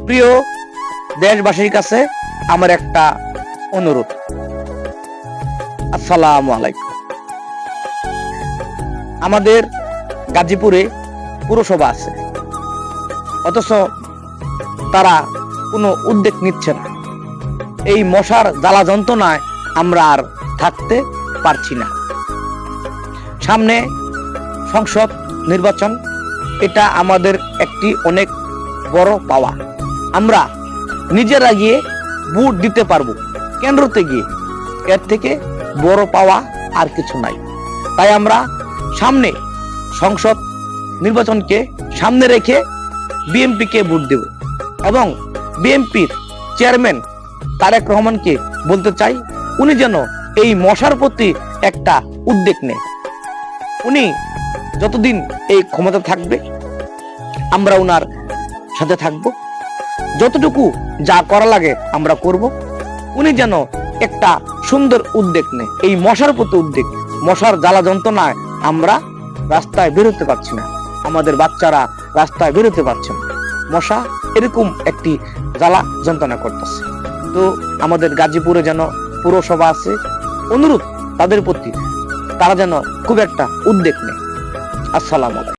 প্রিয় দেশবাসীর কাছে আমার একটা অনুরোধ, আসসালামু আলাইকুম। আমাদের গাজীপুরে পুরসভা আছে, অথচ তারা কোনো উদ্যোগ নিচ্ছে না। এই মশার জ্বালা যন্ত্রণায় আমরা আর থাকতে পারছি না। সামনে সংসদ নির্বাচন, এটা আমাদের একটি অনেক বড় পাওয়া। আমরা নিজেরা গিয়ে ভোট দিতে পারবো কেন্দ্রতে গিয়ে, এর থেকে বড় পাওয়া আর কিছু নাই। তাই আমরা সামনে সংসদ নির্বাচনকে সামনে রেখে বিএনপিকে ভোট দেব এবং বিএনপির চেয়ারম্যান তারেক রহমানকে বলতে চাই, উনি যেন এই মশার প্রতি একটা উদ্যোগ নেয়। উনি যতদিন এই ক্ষমতা থাকবে আমরা উনার সাথে থাকব, যতটুকু যা করা লাগে আমরা করব। উনি যেন একটা সুন্দর উদ্যোগ নেয়, এই মশার প্রতি উদ্যোগ। মশার জ্বালা যন্ত্রণায় আমরা রাস্তায় বেরোতে পারছি না, আমাদের বাচ্চারা রাস্তায় বেরোতে পারছে না। মশা এরকম একটি জ্বালা যন্ত্রণা করতেছে। তো আমাদের গাজীপুরে যেন পুরসভা আছে, অনুরোধ তাদের প্রতি, তারা যেন খুব একটা উদ্যোগ নেয়। আসসালামু আলাইকুম।